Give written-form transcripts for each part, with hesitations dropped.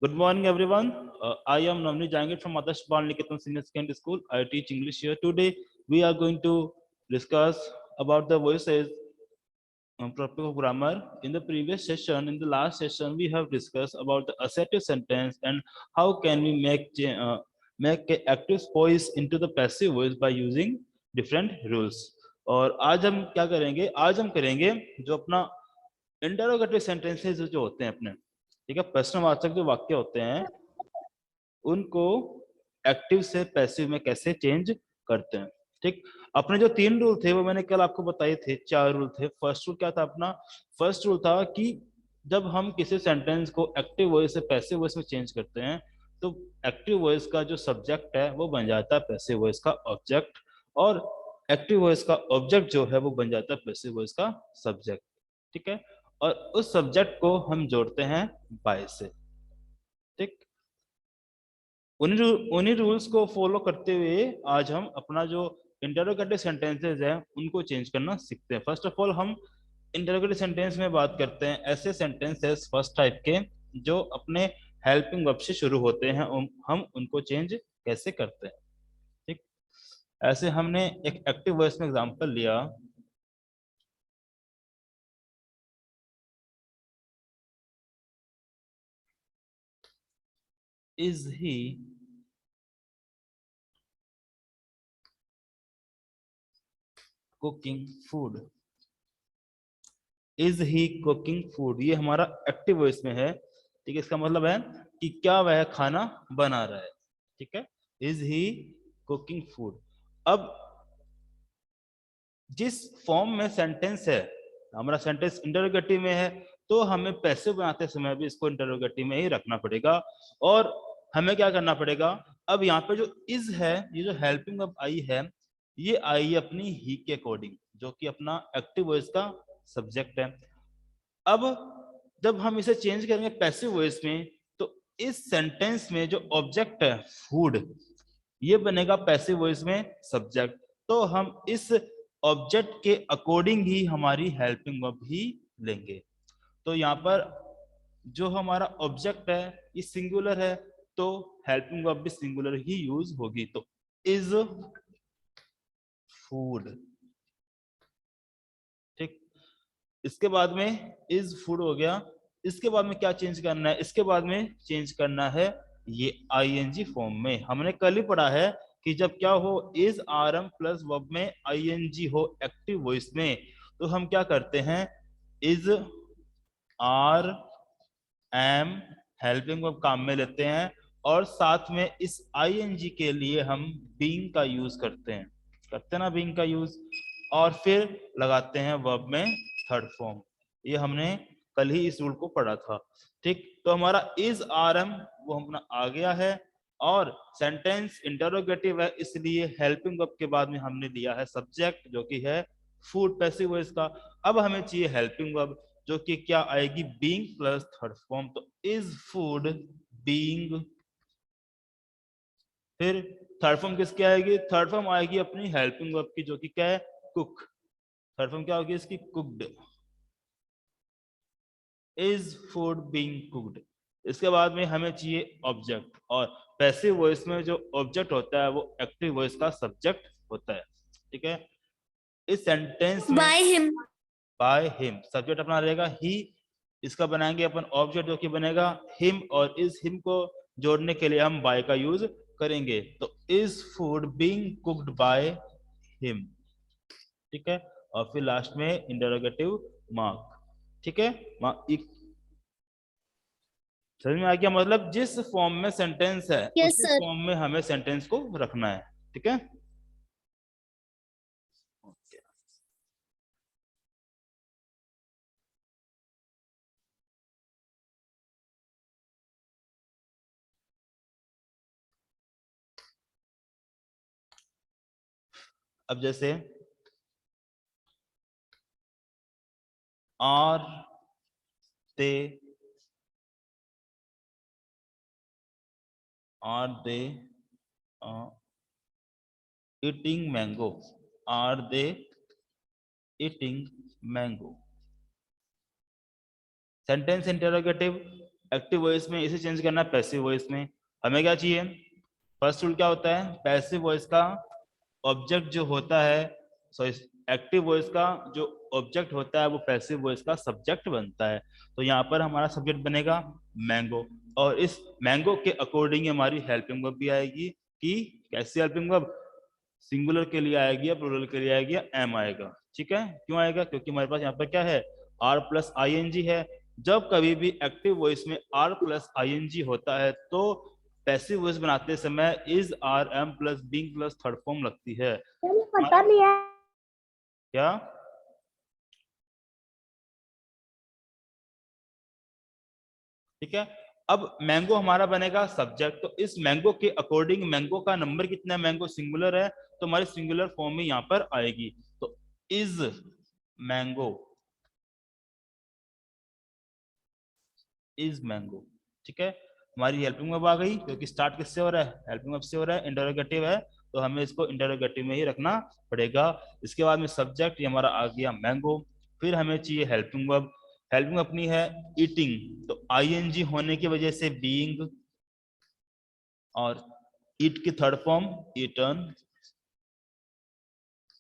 Good morning, everyone. I am Navneet Jangir from Adarsh Bal Niketan Senior Secondary School. I teach English here. Today, we are going to discuss about the voices topic of grammar. In the previous session, in the last session, we have discussed about the assertive sentence and how can we make a active voice into the passive voice by using different rules. और आज हम क्या करेंगे? आज हम करेंगे जो अपना इंटरोगेटिव सेंटेंसेस जो होते हैं अपने, ठीक है, प्रश्नवाचक जो वाक्य होते हैं उनको एक्टिव से पैसिव में कैसे चेंज करते हैं। ठीक, अपने जो 3 रूल थे वो मैंने कल आपको बताए थे। 4 रूल थे। फर्स्ट रूल क्या था अपना? फर्स्ट रूल था कि जब हम किसी सेंटेंस को एक्टिव वॉइस से पैसिव वॉइस में चेंज करते हैं तो एक्टिव वॉइस का जो सब्जेक्ट है वो बन जाता है पैसिव वॉइस का ऑब्जेक्ट, और एक्टिव वॉइस का ऑब्जेक्ट जो है वो बन जाता है पैसिव वॉइस का सब्जेक्ट। ठीक है, और उस सब्जेक्ट को हम जोड़ते हैं बाय से। ठीक, उन्हीं रूल्स को फॉलो करते हुए आज हम अपना जो इंटरोगेटिव सेंटेंसेस है उनको चेंज करना सीखते हैं। फर्स्ट ऑफ ऑल हम इंटरोगेटिव सेंटेंस में बात करते हैं ऐसे सेंटेंसेस फर्स्ट टाइप के जो अपने हेल्पिंग वर्ब से शुरू होते हैं, हम उनको चेंज कैसे करते हैं। ठीक, ऐसे हमने एक एक्टिव वॉइस में एग्जांपल लिया। Is he cooking food? Is he cooking food, ये हमारा एक्टिव वॉइस में है। ठीक है, इसका मतलब है कि क्या वह खाना बना रहा है। ठीक है, इज ही कुकिंग फूड। अब जिस फॉर्म में सेंटेंस है, हमारा सेंटेंस इंटरोगेटिव में है, तो हमें पैसिव बनाते समय भी इसको इंटरोगेटिव में ही रखना पड़ेगा। और हमें क्या करना पड़ेगा? अब यहाँ पे जो इज है, ये जो हेल्पिंग वर्ब आई है, ये आई अपनी ही के अकॉर्डिंग, जो कि अपना एक्टिव वॉइस का सब्जेक्ट है। अब जब हम इसे चेंज करेंगे पैसिव वॉइस में, तो इस सेंटेंस में जो ऑब्जेक्ट है फूड, ये बनेगा पैसिव वॉइस में सब्जेक्ट। तो हम इस ऑब्जेक्ट के अकॉर्डिंग ही हमारी हेल्पिंग वर्ब ही लेंगे। तो यहाँ पर जो हमारा ऑब्जेक्ट है ये सिंगुलर है, तो हेल्पिंग वर्ब भी सिंगुलर ही यूज होगी। तो इज फूड। ठीक, इसके बाद में इज फूड हो गया। इसके बाद में क्या चेंज करना है? इसके बाद में चेंज करना है ये आईएनजी फॉर्म में। हमने कल ही पढ़ा है कि जब क्या हो, is are am plus verb में आईएनजी हो एक्टिव वॉइस में, तो हम क्या करते हैं? Is are am helping verb काम में लेते हैं, और साथ में इस आईएनजी के लिए हम बीइंग का यूज करते हैं, करते हैं ना बीइंग का यूज, और फिर लगाते हैं वर्ब में थर्ड फॉर्म। ये हमने कल ही इस रूल को पढ़ा था। ठीक, तो हमारा इज आर एम वो अपना आ गया है, और सेंटेंस इंटरोगेटिव है, इसलिए हेल्पिंग वर्ब के बाद में हमने लिया है सब्जेक्ट जो कि है फूड पैसिव वॉइस का। अब हमें चाहिए हेल्पिंग वर्ब, जो कि क्या आएगी? Being plus third form. तो इज फूड बीइंग, फिर थर्ड फॉर्म किसकी आएगी? थर्ड फॉर्म आएगी अपनी हेल्पिंग वर्ब की, जो कि क्या है? कुक। थर्ड फॉर्म क्या होगी इसकी? Cooked. Is food being cooked. इसके बाद में हमें चाहिए ऑब्जेक्ट, और पैसिव वॉइस में जो ऑब्जेक्ट होता है वो एक्टिव वॉइस का सब्जेक्ट होता है। ठीक है, इस सेंटेंस में by him, by him subject अपना रहेगा ही, इसका बनाएंगे अपन ऑब्जेक्ट जो कि बनेगा हिम, और इस हिम को जोड़ने के लिए हम बाय का यूज करेंगे। तो is food being cooked by him. ठीक है, और फिर लास्ट में इंटरोगेटिव मार्क। ठीक है, समझ में आ गया? मतलब जिस फॉर्म में सेंटेंस है यस उसी सर। फॉर्म में हमें सेंटेंस को रखना है। ठीक है, अब जैसे are they eating mango? Are they eating mango? Sentence interrogative, active voice में इसे चेंज करना है पैसिव वॉइस में। हमें क्या चाहिए, फर्स्ट रूल क्या होता है, पैसिव वॉइस का ऑब्जेक्ट जो होता है, सॉरी एक्टिव वॉइस का जो ऑब्जेक्ट होता है वो पैसिव वॉइस का सब्जेक्ट बनता है। तो यहाँ पर हमारा सब्जेक्ट बनेगा मैंगो, और इस मैंगो के अकॉर्डिंग हमारी हेल्पिंग वर्ब भी आएगी। कि कैसी हेल्पिंग वर्ब, सिंगुलर के लिए आएगी या प्लूरल के लिए आएगी या एम आएगा। ठीक है, क्यों आएगा, क्योंकि हमारे पास यहाँ पर क्या है, are plus I N G है। जब कभी भी एक्टिव वॉइस में are plus I N G होता है तो पैसिव वॉइस बनाते समय is are am plus being plus third form लगती है। पता नहीं है क्या, ठीक है। अब मैंगो हमारा बनेगा सब्जेक्ट, तो इस मैंगो के अकॉर्डिंग मैंगो का नंबर कितना है, मैंगो सिंगुलर है तो हमारी सिंगुलर फॉर्म में यहाँ पर आएगी। तो इज मैंगो, इज मैंगो। ठीक है, हमारी हेल्पिंग वर्ब आ गई, क्योंकि स्टार्ट किससे हो रहा है, हेल्पिंग वर्ब से हो रहा है, इंटरोगेटिव है तो हमें इसको इंटरोगेटिव में ही रखना पड़ेगा। इसके बाद में सब्जेक्ट ये हमारा आ गया मैंगो। फिर हमें चाहिए हेल्पिंग वर्ब, हेल्पिंग अपनी है ईटिंग, तो आईएनजी होने की वजह से बीइंग, और ईट की third form eaten,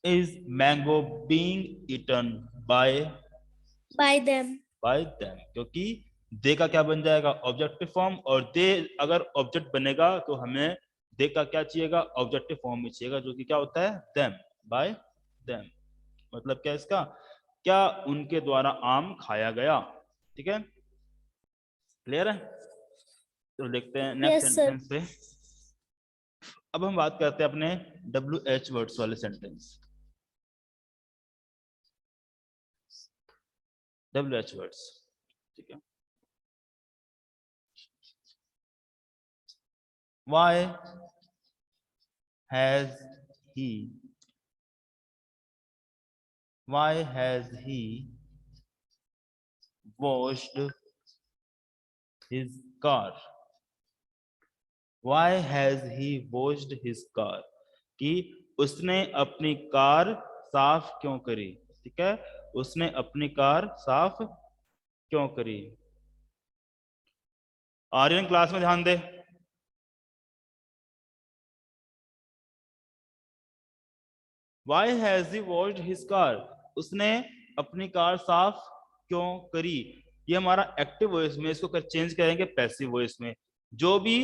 is mango being eaten by them them, क्योंकि दे का क्या बन जाएगा, ऑब्जेक्टिव फॉर्म, और दे अगर ऑब्जेक्ट बनेगा तो हमें दे का क्या चाहिएगा, ऑब्जेक्टिव फॉर्म में चाहिएगा, जो कि क्या होता है देम, बाय देम। मतलब क्या इसका, क्या उनके द्वारा आम खाया गया। ठीक है, क्लियर है। तो देखते हैं नेक्स्ट यस सर सेंटेंस पे। अब हम बात करते हैं अपने WH वर्ड्स वाले सेंटेंस। WH वर्ड्स, ठीक है। Why has he, why has he washed his car, why has he washed his car, कि उसने अपनी कार साफ क्यों करी। ठीक है, उसने अपनी कार साफ क्यों करी। आर्यन क्लास में ध्यान दे। Why has he washed his car, उसने अपनी कार साफ क्यों करी। ये हमारा एक्टिव वॉइस में, इसको चेंज करेंगे पैसिव वॉइस में। जो भी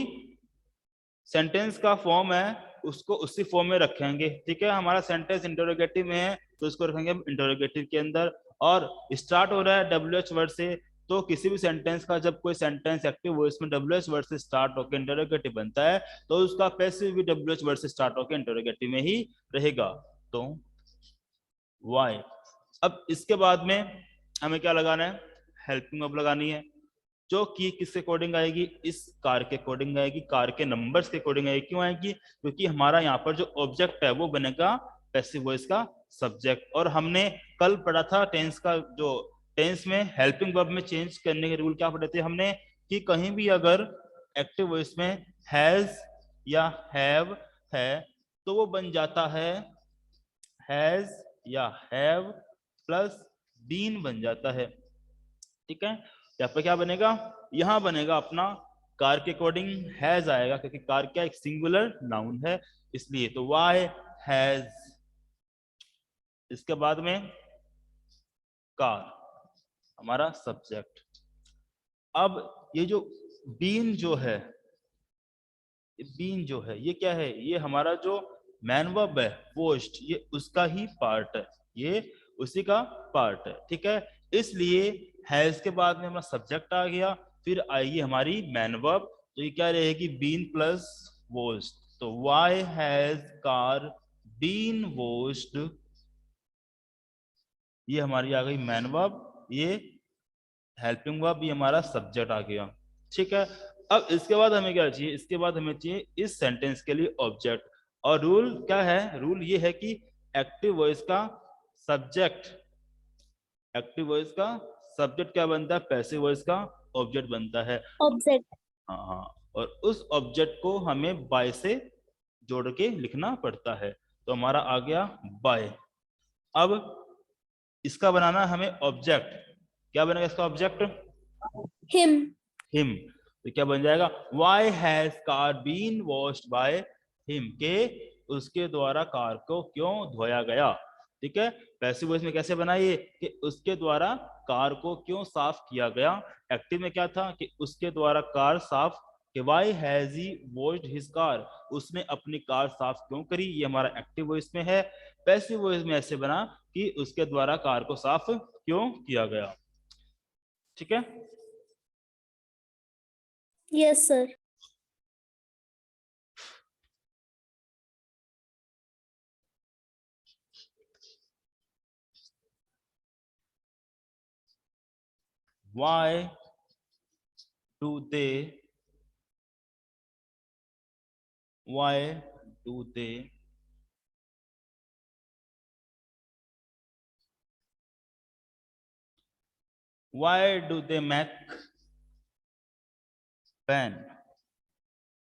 सेंटेंस का फॉर्म है उसको उसी फॉर्म में रखेंगे। ठीक है, हमारा सेंटेंस इंटरोगेटिव में है तो इसको रखेंगे इंटरोगेटिव के अंदर, और स्टार्ट हो रहा है WH वर्ड से, तो किसी भी सेंटेंस का जब कोई सेंटेंस एक्टिव वॉइस में WH वर्ड से स्टार्ट होकर इंटरोगेटिव बनता है तो उसका पैसिव भी WH वर्ड से स्टार्ट होकर इंटरोगेटिव में ही रहेगा। तो वाई। अब इसके बाद में हमें क्या लगाना है, हेल्पिंग वर्ब लगानी है, जो कि किसके अकॉर्डिंग आएगी, इस कार के अकॉर्डिंग आएगी, कार के नंबर्स के अकॉर्डिंग आएगी। क्यों आएगी, क्योंकि हमारा यहाँ पर जो ऑब्जेक्ट है वो बनेगा पैसिव वॉइस का सब्जेक्ट। और हमने कल पढ़ा था टेंस का, जो टेंस में हेल्पिंग वर्ब में चेंज करने के रूल क्या पढ़े थे हमने, कि कहीं भी अगर एक्टिव वॉइस में हैज या हैव है तो वो बन जाता है हैज या हैव प्लस बीन बन जाता है। ठीक है, यहाँ पे क्या बनेगा, यहां बनेगा अपना कार के अकॉर्डिंग हैज आएगा, क्योंकि कार क्या एक सिंगुलर नाउन है इसलिए। तो वाई हैज, इसके बाद में कार हमारा सब्जेक्ट। अब ये जो बीन जो है, बीन जो है ये क्या है, ये हमारा जो मैन वर्ब है वॉश्ड, ये उसका ही पार्ट है, ये उसी का पार्ट है। ठीक है, इसलिए हैज के बाद में हमारा सब्जेक्ट आ गया, फिर आएगी हमारी मैन वर्ब, तो ये क्या रहेगी, बीन प्लस वॉश्ड। तो why has car been washed, ये हमारी आ गई मैन वर्ब, ये हेल्पिंग वर्ब, ये हमारा सब्जेक्ट आ गया। ठीक है, अब इसके बाद हमें क्या चाहिए, इसके बाद हमें चाहिए इस सेंटेंस के लिए ऑब्जेक्ट। और रूल क्या है, रूल ये है कि एक्टिव वॉइस का सब्जेक्ट, एक्टिव वॉइस का सब्जेक्ट क्या बनता है, पैसिव वॉइस का ऑब्जेक्ट बनता है। ऑब्जेक्ट हाँ हाँ, और उस ऑब्जेक्ट को हमें बाय से जोड़ के लिखना पड़ता है। तो हमारा आ गया बाय। अब इसका बनाना हमें ऑब्जेक्ट, क्या बनेगा इसका ऑब्जेक्ट, हिम हिम, तो क्या बन जाएगा, why has car been washed by him, के उसके द्वारा कार को क्यों धोया गया। ठीक है, पैसिव वॉइस में कैसे बनाइए कि उसके द्वारा कार को क्यों साफ किया गया। एक्टिव में क्या था कि उसके द्वारा कार साफ, कि why has he washed his car, उसने अपनी कार साफ क्यों करी, ये हमारा एक्टिव वॉइस में है। पैसिव वॉइस में ऐसे बना कि उसके द्वारा कार को साफ क्यों किया गया। ठीक है, Yes, sir. why do they why do they why do they make pen,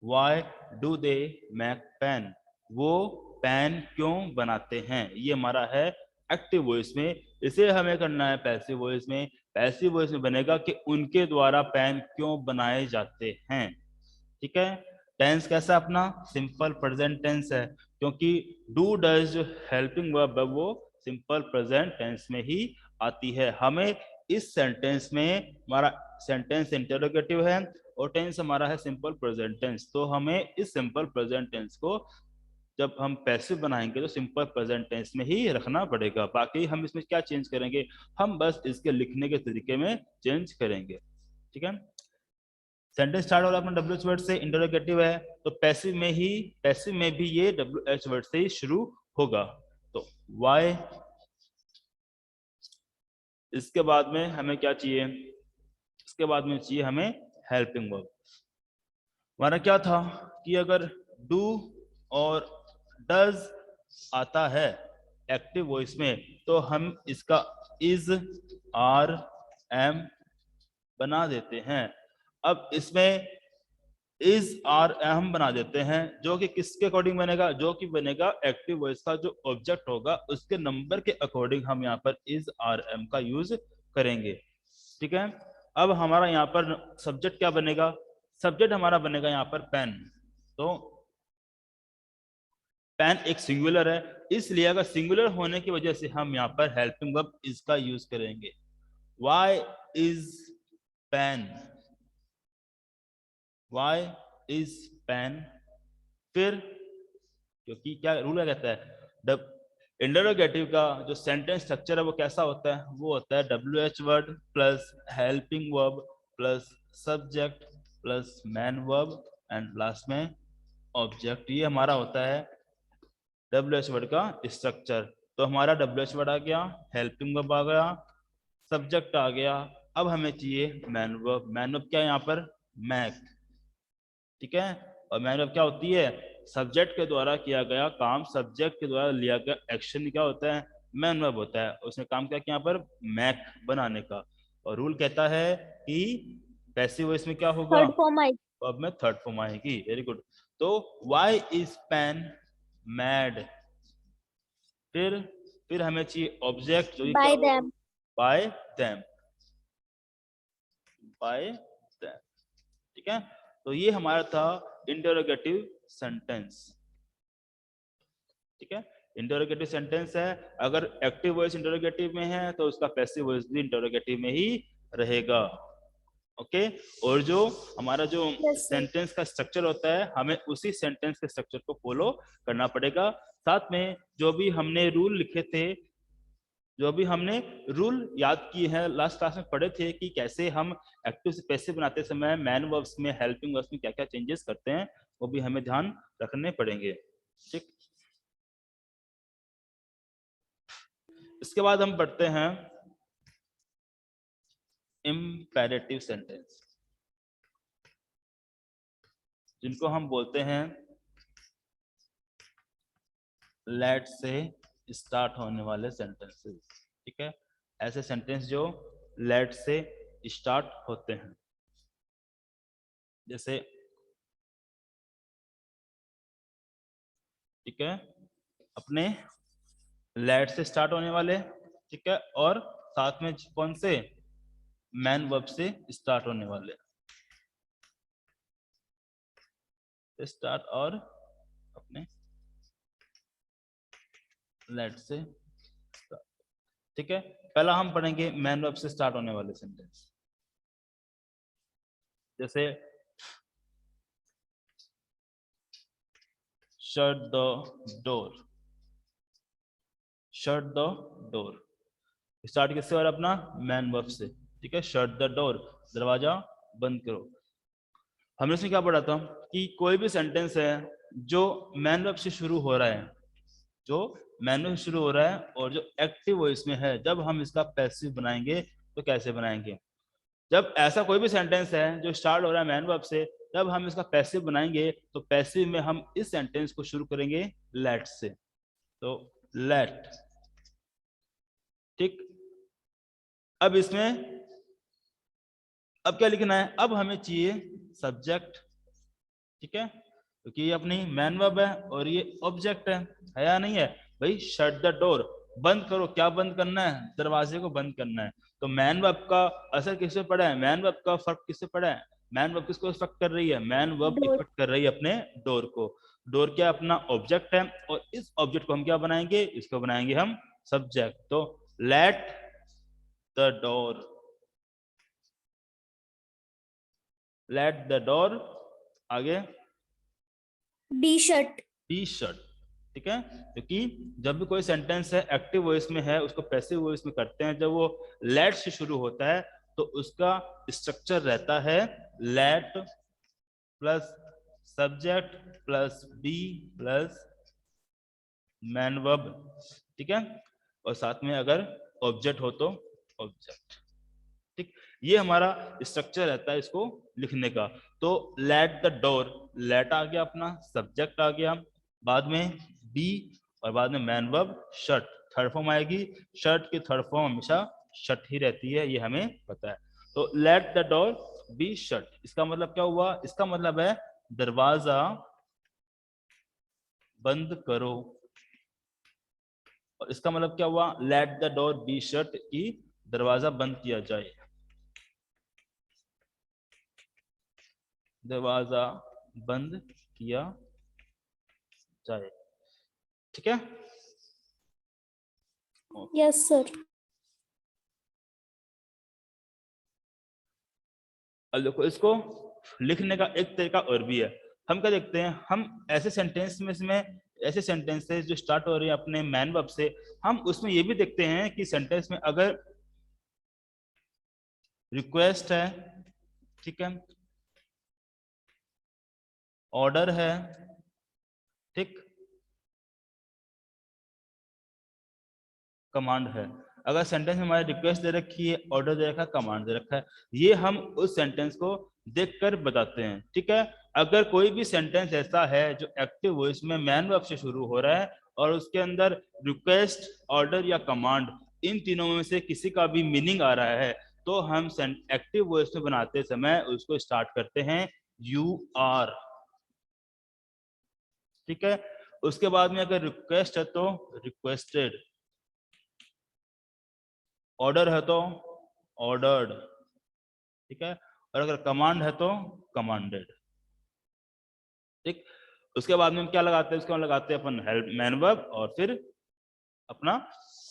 why do they make pen, वो पेन क्यों बनाते हैं, ये हमारा है एक्टिव वॉइस में। इसे हमें करना है पैसिव वॉइस में। पैसिव वॉइस में बनेगा कि उनके द्वारा पेन क्यों बनाए जाते हैं। ठीक है, टेंस कैसा अपना सिंपल प्रेजेंट टेंस है, क्योंकि डू डज जो हेल्पिंग वर्ब है वो सिंपल प्रेजेंट टेंस में ही आती है। हमें इस सेंटेंस में, हमारा सेंटेंस इंटरोगेटिव है और टेंस हमारा है सिंपल प्रेजेंट टेंस, तो हमें इस सिंपल प्रेजेंट टेंस को जब हम पैसिव बनाएंगे तो सिंपल प्रेजेंट टेंस में ही रखना पड़ेगा। बाकी हम इसमें क्या चेंज करेंगे, हम बस इसके लिखने के तरीके में चेंज करेंगे। ठीक है, सेंटेंस स्टार्ट हो रहा है अपना डब्ल्यू एच वर्ड से, इंटरोगेटिव है तो पैसिव में भी ये डब्ल्यू एच वर्ड से ही शुरू होगा। तो वाई, इसके बाद में हमें क्या चाहिए, इसके बाद में चाहिए हमें हेल्पिंग वर्ब। हमारा क्या था कि अगर डू और डज आता है एक्टिव वॉइस में तो हम इसका इज, आर, एम बना देते हैं। अब इसमें इज आर हम बना देते हैं, जो कि किसके अकॉर्डिंग बनेगा, जो कि बनेगा एक्टिव वॉइस का जो ऑब्जेक्ट होगा उसके नंबर के अकॉर्डिंग हम यहाँ पर इज आर एम का यूज करेंगे। ठीक है, अब हमारा यहाँ पर सब्जेक्ट क्या बनेगा, सब्जेक्ट हमारा बनेगा यहाँ पर पेन। तो पेन एक सिंगुलर है, इसलिए अगर सिंगुलर होने की वजह से हम यहाँ पर हेल्पिंग वर्ब इसका यूज करेंगे। Why is pen, why is pen, फिर क्योंकि क्या रूल क्या कहता है, इंटरोगेटिव का जो सेंटेंस स्ट्रक्चर है वो कैसा होता है, वो होता है W H word plus helping verb plus subject plus main verb and last में ऑब्जेक्ट। ये हमारा होता है डब्ल्यू एच वर्ड का स्ट्रक्चर। तो हमारा डब्ल्यू एच वर्ड आ गया, हेल्पिंग वर्ब आ गया, सब्जेक्ट आ गया, अब हमें चाहिए मैन वर्ब। मैन वर्ब क्या है यहाँ पर, मैक। ठीक है, और मैन वर्ब क्या होती है, सब्जेक्ट के द्वारा किया गया काम, सब्जेक्ट के द्वारा लिया गया एक्शन क्या होता है, मैन वर्ब होता है। उसने काम किया यहाँ पर मैक बनाने का, और रूल कहता है कि पैसिव वॉइस में क्या होगा, Third form I. वर्ब में थर्ड फॉर्म आएगी। Very good. तो व्हाई इज पेन मैड, फिर हमें चाहिए ऑब्जेक्ट जो क्या By होगा, them. Bye them, bye them. ठीक है, तो ये हमारा था इंटरोगेटिव सेंटेंस। ठीक है, इंटरोगेटिव सेंटेंस है, अगर एक्टिव वॉइस इंटरोगेटिव में है तो उसका पैसिव वॉइस भी इंटरोगेटिव में ही रहेगा। ओके, और जो हमारा जो Yes, sir. सेंटेंस का स्ट्रक्चर होता है हमें उसी सेंटेंस के स्ट्रक्चर को फॉलो करना पड़ेगा। साथ में जो भी हमने रूल लिखे थे, जो भी हमने रूल याद किए हैं, लास्ट क्लास में पढ़े थे कि कैसे हम एक्टिव से पैसिव बनाते समय मैन वर्ब्स में, हेल्पिंग वर्ब्स में क्या क्या चेंजेस करते हैं, वो भी हमें ध्यान रखने पड़ेंगे। ठीक, इसके बाद हम पढ़ते हैं इम्पेरेटिव सेंटेंस, जिनको हम बोलते हैं लेट से स्टार्ट होने वाले सेंटेंसेस। ठीक है, ऐसे सेंटेंस जो लेट से स्टार्ट होते हैं, जैसे ठीक है अपने लेट से स्टार्ट होने वाले, ठीक है, और साथ में कौन से मैन वर्ब से स्टार्ट होने वाले। स्टार्ट और अपने लेट से start। ठीक है, पहला हम पढ़ेंगे मैन वर्ब से स्टार्ट होने वाले सेंटेंस। जैसे shut the door, shut the door start किससे हो रहा है? अपना मैन वर्ब से। ठीक है, शट द डोर, दरवाजा बंद करो। हमने इसमें क्या पढ़ा था कि कोई भी सेंटेंस है जो मैन वर्ब से शुरू हो रहा है, जो मैन वर्ब से शुरू हो रहा है और जो एक्टिव वॉइस में है, जब हम इसका पैसिव बनाएंगे तो कैसे बनाएंगे? जब ऐसा कोई भी सेंटेंस है जो स्टार्ट हो रहा है मैन वर्ब से, जब हम इसका पैसिव बनाएंगे तो पैसिव में हम इस सेंटेंस को शुरू करेंगे लेट से। तो लेट, ठीक। अब इसमें अब क्या लिखना है? अब हमें चाहिए सब्जेक्ट। ठीक है, क्योंकि ये अपनी मैन वर्ब है और ये ऑब्जेक्ट है या नहीं है भाई? शट द डोर, बंद करो। क्या बंद करना है? दरवाजे को बंद करना है। तो मैन वर्ब का असर किससे पड़ा है? मैन वर्ब का फर्क किससे पड़ा है? मैन वर्ब किसको इफेक्ट कर रही है? Man verb Door. इफेक्ट कर रही है अपने डोर को। डोर क्या अपना ऑब्जेक्ट है और इस ऑब्जेक्ट को हम क्या बनाएंगे? इसको बनाएंगे हम सब्जेक्ट। तो let the door, let the door, आगे Be shut. T shirt. ठीक है, क्योंकि जब भी कोई सेंटेंस है एक्टिव वॉइस में है, उसको पैसिव वॉइस में करते हैं। जब वो लेट से शुरू होता है तो उसका स्ट्रक्चर रहता है let plus subject plus be plus main verb. ठीक है, और साथ में अगर ऑब्जेक्ट हो तो ऑब्जेक्ट। ठीक, ये हमारा स्ट्रक्चर रहता है इसको लिखने का। तो लेट द डोर, लेट आ गया अपना, सब्जेक्ट आ गया, बाद में बी और बाद में man verb shut. Third form आएगी, शट की थर्ड फॉर्म हमेशा शट ही रहती है, ये हमें पता है। तो let the door be shut, इसका मतलब क्या हुआ? इसका मतलब है दरवाजा बंद करो। और इसका मतलब क्या हुआ? Let the door be shut, की दरवाजा बंद किया जाए, दरवाजा बंद किया जाए। ठीक है, Yes, sir. अब देखो इसको लिखने का एक तरीका और भी है। हम क्या देखते हैं? हम ऐसे सेंटेंस में, इसमें ऐसे सेंटेंसेस जो स्टार्ट हो रहे हैं अपने मैन वर्ब से, हम उसमें ये भी देखते हैं कि सेंटेंस में अगर रिक्वेस्ट है, ठीक है, ऑर्डर है, ठीक, कमांड है। अगर सेंटेंस में हमारी रिक्वेस्ट दे रखी है, ऑर्डर दे रखा है, कमांड दे रखा है, ये हम उस सेंटेंस को देखकर बताते हैं। ठीक है, अगर कोई भी सेंटेंस ऐसा है जो एक्टिव वॉइस में मैन वर्ब से शुरू हो रहा है और उसके अंदर रिक्वेस्ट, ऑर्डर या कमांड, इन तीनों में से किसी का भी मीनिंग आ रहा है, तो हम एक्टिव वॉइस में बनाते समय उसको स्टार्ट करते हैं यू आर। ठीक है, उसके बाद में अगर रिक्वेस्ट है तो रिक्वेस्टेड, ऑर्डर है तो ऑर्डर्ड, ठीक है, और अगर कमांड है तो कमांडेड। ठीक, उसके बाद में हम क्या लगाते हैं? उसके बाद लगाते हैं अपन हेल्प मैन वर्ब और फिर अपना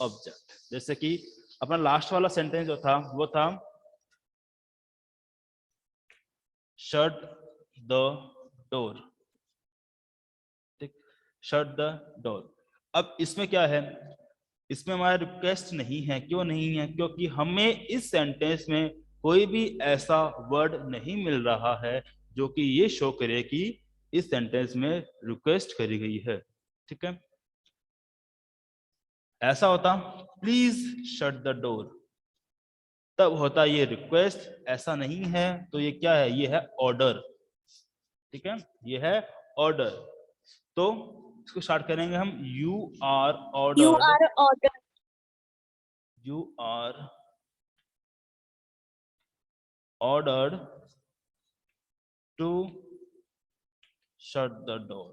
ऑब्जेक्ट। जैसे कि अपना लास्ट वाला सेंटेंस जो था वो था शट द डोर। ठीक, शट द डोर। अब इसमें क्या है? इसमें हमारा रिक्वेस्ट नहीं है। क्यों नहीं है? क्योंकि हमें इस सेंटेंस में कोई भी ऐसा वर्ड नहीं मिल रहा है जो कि ये शो करे कि इस सेंटेंस में रिक्वेस्ट करी गई है। ठीक है, ऐसा होता प्लीज शट द डोर, तब होता ये रिक्वेस्ट। ऐसा नहीं है तो ये क्या है? ये है ऑर्डर। ठीक है, ये है ऑर्डर। तो इसको स्टार्ट करेंगे हम, you are You ordered, are ordered. You are ordered to shut the door।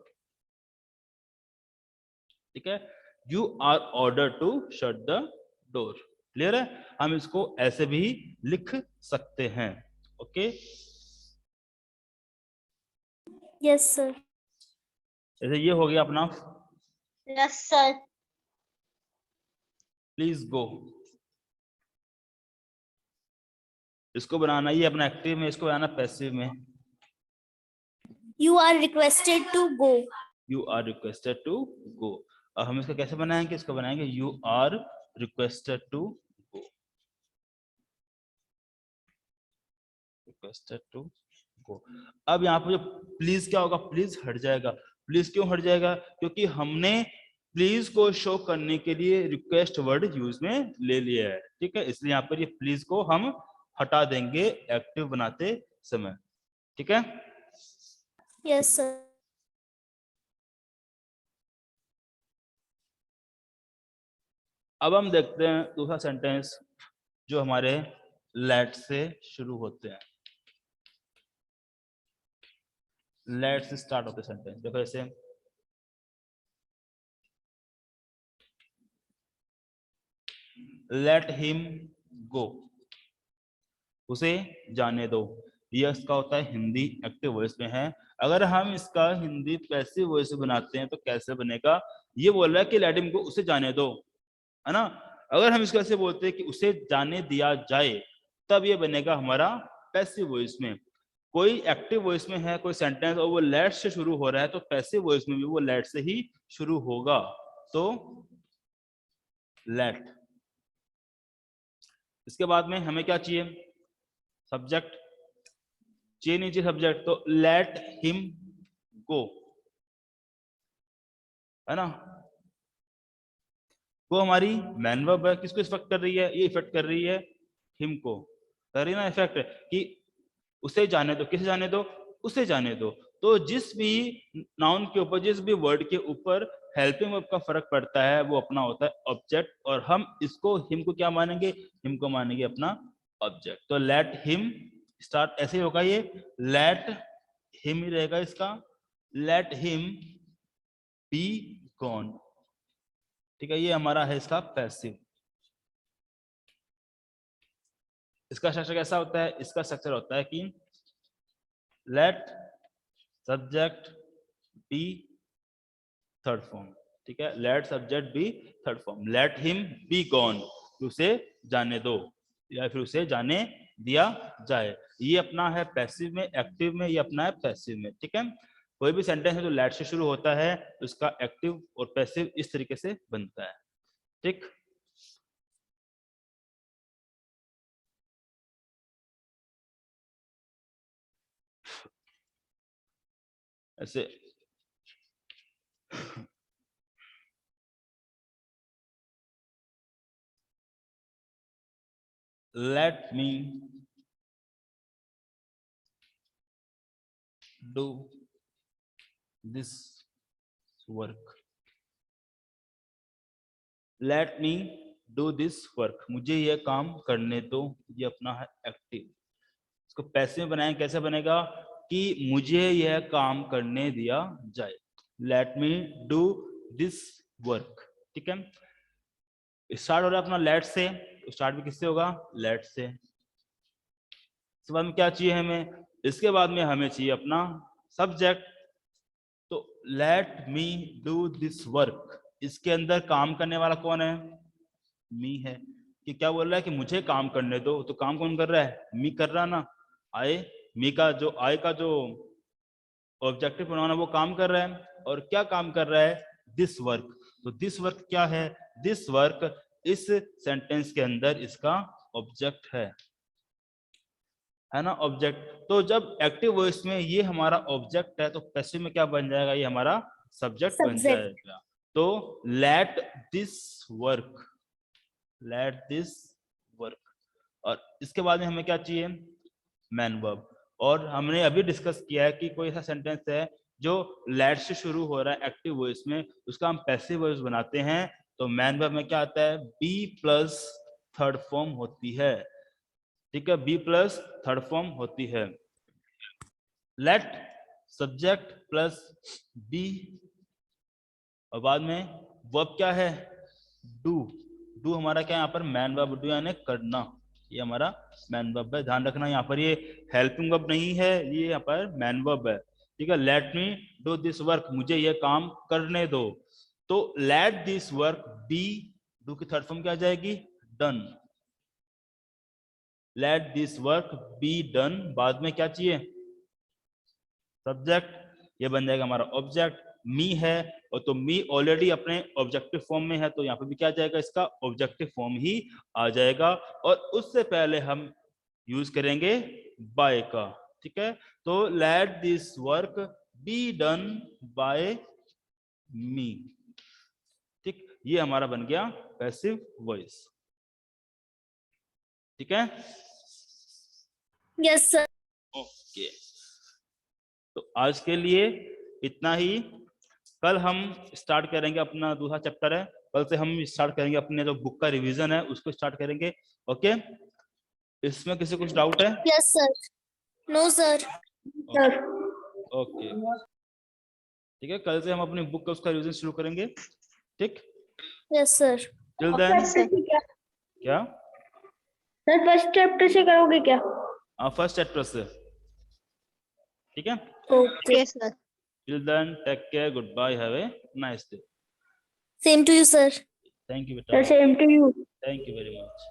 ठीक है, you are order to shut the door. Clear है? हम इसको ऐसे भी लिख सकते हैं। Okay, Yes, sir. जैसे ये हो गया अपना Yes, sir. प्लीज गो, इसको बनाना ये अपना एक्टिव में, इसको बनाना पैसिव में। You are requested to go. You are requested to go. अब हम इसको कैसे बनाएंगे, इसको बनाएंगे you are requested to go, requested to go. अब यहाँ पर जो प्लीज क्या होगा, प्लीज हट जाएगा। प्लीज क्यों हट जाएगा, क्योंकि हमने प्लीज को शो करने के लिए रिक्वेस्ट वर्ड यूज में ले लिया है, ठीक है। इसलिए यहाँ पर ये प्लीज को हम हटा देंगे एक्टिव बनाते समय, ठीक है। Yes, sir. अब हम देखते हैं दूसरा सेंटेंस जो हमारे लेट से शुरू होते हैं। लेट से स्टार्ट होते सेंटेंस, देखो ऐसे, लेट हिम गो, उसे जाने दो। ये इसका होता है हिंदी एक्टिव वॉइस में है। अगर हम इसका हिंदी पैसिव वॉइस बनाते हैं तो कैसे बनेगा, ये बोल रहा है कि लेट हिम गो, उसे जाने दो, है ना। अगर हम इसको ऐसे बोलते हैं कि उसे जाने दिया जाए, तब ये बनेगा हमारा पैसिव वॉइस में। कोई एक्टिव वॉइस में है कोई सेंटेंस और वो लेट से शुरू हो रहा है, तो पैसिव वॉइस में भी वो लेट से ही शुरू होगा। तो लेट, इसके बाद में हमें क्या चाहिए, सब्जेक्ट चाहिए, नहीं चाहिए सब्जेक्ट, तो लेट हिम गो, है ना। वो हमारी मैन वर्ब है, किसको इफेक्ट कर रही है, ये इफेक्ट कर रही है हिम को, कर रही है ना इफेक्ट, कि उसे जाने दो, किसे जाने दो, उसे जाने दो। तो जिस भी नाउन के ऊपर, जिस भी वर्ड के ऊपर हेल्पिंग वर्ब का फर्क पड़ता है, वो अपना होता है ऑब्जेक्ट, और हम इसको हिम को क्या मानेंगे, हिम को मानेंगे अपना ऑब्जेक्ट। तो लेट हिम स्टार्ट ऐसे ही होगा, ये लेट हिम ही रहेगा इसका, लेट हिम बी गॉन, ठीक है। ये हमारा है इसका पैसिव। इसका स्ट्रक्चर कैसा होता है, इसका स्ट्रक्चर होता है कि let subject be third form, ठीक है। Let subject be third form, let him be gone, उसे जाने दो या फिर उसे जाने दिया जाए। ये अपना है पैसिव में, एक्टिव में ये अपना है पैसिव में, ठीक है। कोई भी सेंटेंस है जो लेट से शुरू होता है, उसका एक्टिव और पैसिव इस तरीके से बनता है, ठीक। ऐसे let me do this work, let me do this work, मुझे यह काम करने दो, ये अपना है एक्टिव। इसको पैसिव बनाएं, कैसे बनेगा कि मुझे यह काम करने दिया जाए, let me do this work, ठीक है। स्टार्ट हो रहा है अपना लेट से, स्टार्ट भी किससे होगा, लेट से। इसके बाद में क्या चाहिए हमें, इसके बाद में हमें चाहिए अपना सब्जेक्ट। तो late me do this work, इसके अंदर काम करने वाला कौन है, मी है। कि क्या बोल रहा है कि मुझे काम करने दो, तो काम कौन कर रहा है, मी कर रहा ना। आई, मी का जो आई का जो ऑब्जेक्टिव प्रोनाउन है वो काम कर रहा है, और क्या काम कर रहा है, दिस वर्क। तो दिस वर्क क्या है, दिस वर्क इस सेंटेंस के अंदर इसका ऑब्जेक्ट है ना, ऑब्जेक्ट। तो जब एक्टिव वॉइस में ये हमारा ऑब्जेक्ट है, तो पैसिव में क्या बन जाएगा, ये हमारा सब्जेक्ट बन जाएगा। तो let this work, late this work. और इसके बाद में हमें क्या चाहिए, मैन वर्ब। और हमने अभी डिस्कस किया है कि कोई ऐसा सेंटेंस है जो लेट से शुरू हो रहा है एक्टिव वॉइस में, उसका हम पैसिव वॉइस बनाते हैं। तो मैन वर्ब में क्या आता है, बी प्लस थर्ड फॉर्म होती है, ठीक है, बी प्लस थर्ड फॉर्म होती है। लेट सब्जेक्ट प्लस बी, और बाद में वर्ब क्या है, डू। डू हमारा क्या है यहाँ पर, मैन वर्ब, डू यानी करना, ये हमारा मैन वर्ब है। ध्यान रखना यहाँ पर ये हेल्पिंग वर्ब नहीं है, ये यहाँ पर मैन वर्ब है, ठीक है, let me do this work, मुझे ये काम करने दो। तो let this work be, do की थर्ड फॉर्म क्या आ जाएगी, done. Let this work be done, बाद में क्या चाहिए, सब्जेक्ट, ये बन जाएगा हमारा ऑब्जेक्ट। मी है और तो मी ऑलरेडी अपने ऑब्जेक्टिव फॉर्म में है, तो यहाँ पे भी क्या आ जाएगा, इसका ऑब्जेक्टिव फॉर्म ही आ जाएगा। और उससे पहले हम यूज करेंगे बाय का, ठीक है। तो let this work be done by me, ठीक, ये हमारा बन गया पैसिव वॉइस, ठीक है। Yes, sir. ओके, तो आज के लिए इतना ही। कल हम स्टार्ट करेंगे अपना दूसरा चैप्टर है, कल से हम स्टार्ट करेंगे अपने जो बुक का रिवीजन है उसको स्टार्ट करेंगे। ओके, इसमें किसी कुछ डाउट है? Yes, sir. No, sir. Okay, ठीक है, कल से हम अपनी बुक का उसका रिवीजन शुरू करेंगे, ठीक। Yes, sir. टिल देन क्या, सर फर्स्ट चैप्टर से करोगे क्या? फर्स्ट चैप्टर से, ठीक है। Okay. Yes, sir. Till then take care, good bye, have a nice day. Same to you, sir. Thank you बेटा, same to you. Thank you very much.